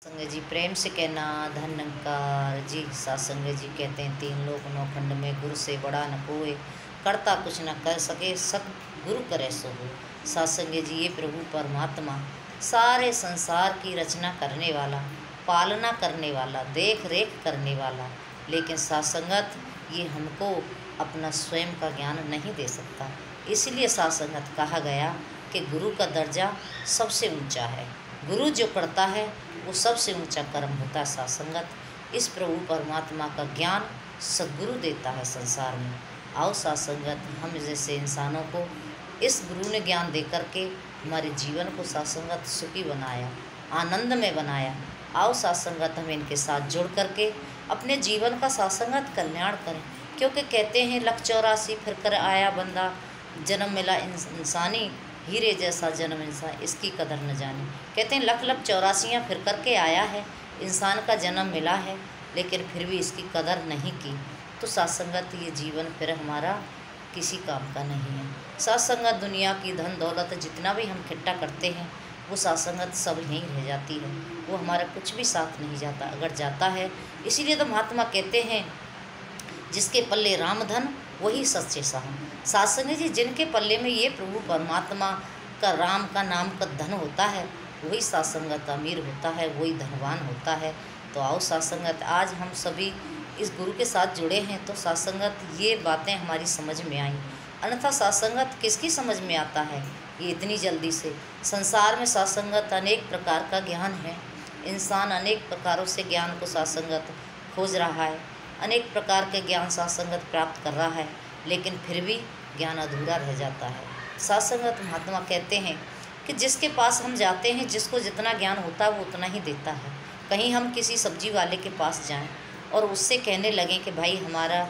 सत्संग जी प्रेम से कहना धन्यकार जी। सत्संग जी कहते हैं तीन लोक नौ खंड में गुरु से बड़ा न कोई, करता कुछ न कर सके सत गुरु करे सो हो। सत्संग जी ये प्रभु परमात्मा सारे संसार की रचना करने वाला, पालना करने वाला, देख रेख करने वाला, लेकिन सत्संगत ये हमको अपना स्वयं का ज्ञान नहीं दे सकता। इसलिए सत्संगत कहा गया कि गुरु का दर्जा सबसे ऊंचा है। गुरु जो करता है वो सबसे ऊंचा कर्म होता है सत्संगत। इस प्रभु परमात्मा का ज्ञान सद्गुरु देता है संसार में। आओ सत्संगत हम जैसे इंसानों को इस गुरु ने ज्ञान दे करके हमारे जीवन को सत्संगत सुखी बनाया, आनंद में बनाया। आओ सत्संगत हम इनके साथ जुड़ करके अपने जीवन का सत्संगत कल्याण करें, क्योंकि कहते हैं 184 फिर कर आया बंदा, जन्म मिला इंसानी हीरे जैसा जन्म इंसान इसकी कदर न जाने। कहते हैं 1,84 फिर करके आया है, इंसान का जन्म मिला है, लेकिन फिर भी इसकी कदर नहीं की। तो सत्संगत ये जीवन फिर हमारा किसी काम का नहीं है। सत्संगत दुनिया की धन दौलत जितना भी हम इकट्ठा करते हैं वो सत्संगत सब यहीं रह जाती है, वो हमारा कुछ भी साथ नहीं जाता, अगर जाता है। इसीलिए तो महात्मा कहते हैं जिसके पल्ले राम धन वही सच्चे साहब। सत्संग जी जिनके पल्ले में ये प्रभु परमात्मा का राम का नाम का धन होता है वही सत्संगत अमीर होता है, वही धनवान होता है। तो आओ सत्संगत आज हम सभी इस गुरु के साथ जुड़े हैं तो सत्संगत ये बातें हमारी समझ में आई। अन्यथा सत्संगत किसकी समझ में आता है ये इतनी जल्दी से। संसार में सत्संगत अनेक प्रकार का ज्ञान है, इंसान अनेक प्रकारों से ज्ञान को सत्संगत खोज रहा है, अनेक प्रकार के ज्ञान सत्संगत प्राप्त कर रहा है, लेकिन फिर भी ज्ञान अधूरा रह जाता है। सत्संगत महात्मा कहते हैं कि जिसके पास हम जाते हैं जिसको जितना ज्ञान होता है वो उतना ही देता है। कहीं हम किसी सब्जी वाले के पास जाएं और उससे कहने लगें कि भाई हमारा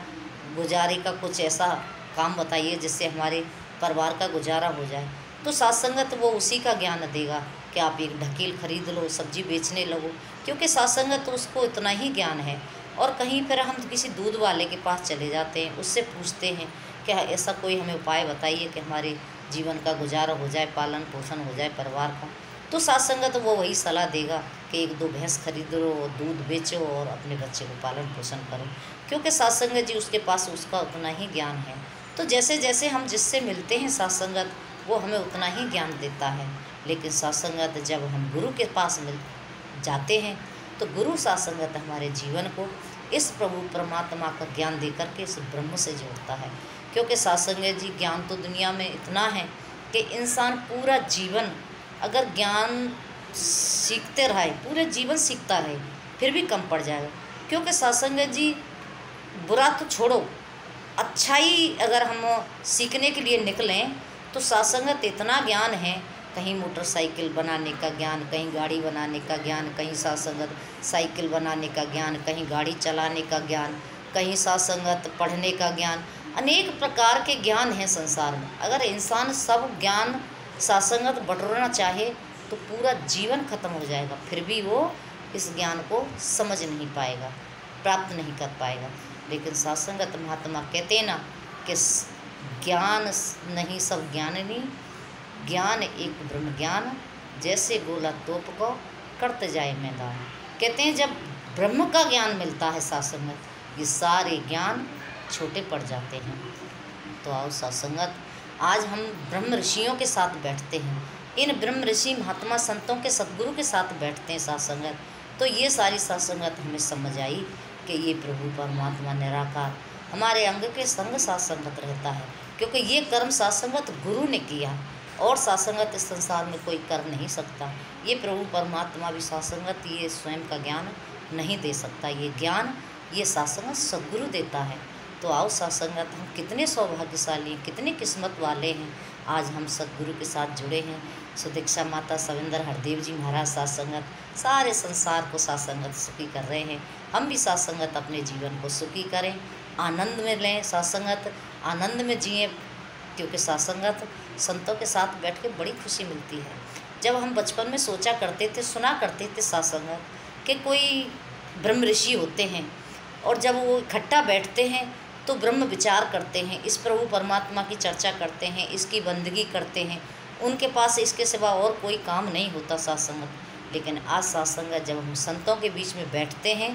गुजारे का कुछ ऐसा काम बताइए जिससे हमारे परिवार का गुजारा हो जाए, तो सत्संगत वो उसी का ज्ञान देगा कि आप एक ढकेल खरीद लो, सब्जी बेचने लगो, क्योंकि सत्संगत उसको इतना ही ज्ञान है। और कहीं फिर हम किसी दूध वाले के पास चले जाते हैं, उससे पूछते हैं कि ऐसा कोई हमें उपाय बताइए कि हमारे जीवन का गुजारा हो जाए, पालन पोषण हो जाए परिवार का, तो सत्संगत वो वही सलाह देगा कि 1-2 भैंस खरीद लो, दूध बेचो और अपने बच्चे को पालन पोषण करो, क्योंकि सत्संगत जी उसके पास उसका उतना ही ज्ञान है। तो जैसे जैसे हम जिससे मिलते हैं सत्संगत वो हमें उतना ही ज्ञान देता है। लेकिन सत्संगत जब हम गुरु के पास मिल जाते हैं तो गुरु सत्संगत हमारे जीवन को इस प्रभु परमात्मा का ज्ञान दे करके इस ब्रह्म से जोड़ता है। क्योंकि सत्संगत जी ज्ञान तो दुनिया में इतना है कि इंसान पूरा जीवन अगर ज्ञान सीखते रहे, पूरे जीवन सीखता रहे, फिर भी कम पड़ जाएगा। क्योंकि सत्संगत जी बुरा तो छोड़ो, अच्छाई अगर हम सीखने के लिए निकलें तो सत्संगत इतना ज्ञान है, कहीं मोटरसाइकिल बनाने का ज्ञान, कहीं गाड़ी बनाने का ज्ञान, कहीं सत्संगत साइकिल बनाने का ज्ञान, कहीं गाड़ी चलाने का ज्ञान, कहीं सत्संगत पढ़ने का ज्ञान, अनेक प्रकार के ज्ञान हैं संसार में। अगर इंसान सब ज्ञान सत्संगत बटोरना चाहे तो पूरा जीवन खत्म हो जाएगा, फिर भी वो इस ज्ञान को समझ नहीं पाएगा, प्राप्त नहीं कर पाएगा। लेकिन सत्संगत महात्मा कहते हैं ना कि ज्ञान नहीं सब ज्ञानी, ज्ञान एक ब्रह्म ज्ञान, जैसे गोला तोप को करते जाए मैदान। कहते हैं जब ब्रह्म का ज्ञान मिलता है सत्संगत ये सारे ज्ञान छोटे पड़ जाते हैं। तो आओ सत्संगत आज हम ब्रह्म ऋषियों के साथ बैठते हैं, इन ब्रह्म ऋषि महात्मा संतों के सद्गुरु के साथ बैठते हैं सत्संगत, तो ये सारी सत्संगत हमें समझ आई कि ये प्रभु परमात्मा निराकार हमारे अंग के संग सत्संगत रहता है। क्योंकि ये कर्म सत्संगत गुरु ने किया और सत्संगत इस संसार में कोई कर नहीं सकता। ये प्रभु परमात्मा भी सत्संगत ये स्वयं का ज्ञान नहीं दे सकता, ये ज्ञान ये सत्संगत सद्गुरु देता है। तो आओ सत्संगत हम कितने सौभाग्यशाली हैं, कितने किस्मत वाले हैं, आज हम सद्गुरु के साथ जुड़े हैं। सुदीक्षा माता सविंदर हरदेव जी महाराज सत्संगत सारे संसार को सत्संगत सुखी कर रहे हैं। हम भी सत्संगत अपने जीवन को सुखी करें, आनंद में लें, सत्संगत आनंद में जिएं, क्योंकि सत्संगत संतों के साथ बैठ के बड़ी खुशी मिलती है। जब हम बचपन में सोचा करते थे, सुना करते थे सत्संगत कि कोई ब्रह्म ऋषि होते हैं और जब वो इकट्ठा बैठते हैं तो ब्रह्म विचार करते हैं, इस प्रभु परमात्मा की चर्चा करते हैं, इसकी बंदगी करते हैं, उनके पास इसके सिवा और कोई काम नहीं होता सत्संगत। लेकिन आज सत्संगत जब हम संतों के बीच में बैठते हैं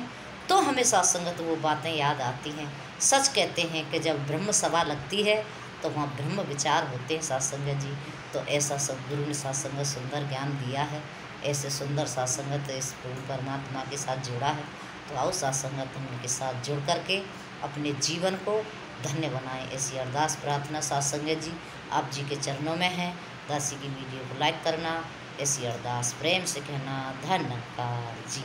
तो हमें सत्संगत वो बातें याद आती हैं। सच कहते हैं कि जब ब्रह्म सभा लगती है तो वहाँ ब्रह्म विचार होते हैं सत्संगत जी। तो ऐसा सदगुरु ने सत्संगत सुंदर ज्ञान दिया है, ऐसे सुंदर सत्संगत इस प्रभु परमात्मा के साथ जोड़ा है। तो आओ सत्संगत हम उनके साथ जुड़ करके अपने जीवन को धन्य बनाएं। ऐसी अरदास प्रार्थना सत्संगत जी आप जी के चरणों में है। दासी की वीडियो को लाइक करना, ऐसी अरदास प्रेम से कहना। धन्यवाद जी।